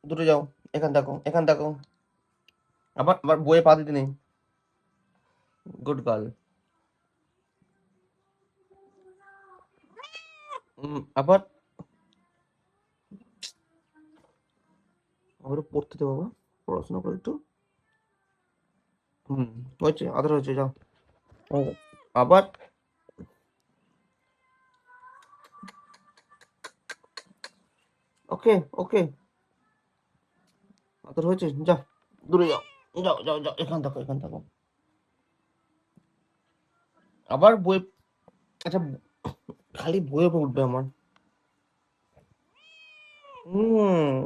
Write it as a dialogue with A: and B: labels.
A: দূরে যাও, এখান থাকো, এখান থাকো। আবার আবার বইয়ে পা দিতে নেই। Good girl. আবার আবার পড়তে দে বাবা, পড়াশোনা করে একটু। হয়েছে, আদর হয়েছে, যাও। আবার ওকে ওকে, আদর হয়েছে, যা দূরে যাও, যাও যাও যাও, এখান থাকো, এখান থাকো। আবার বই, আচ্ছা খালি বইয়ে উঠবে আমার। হুম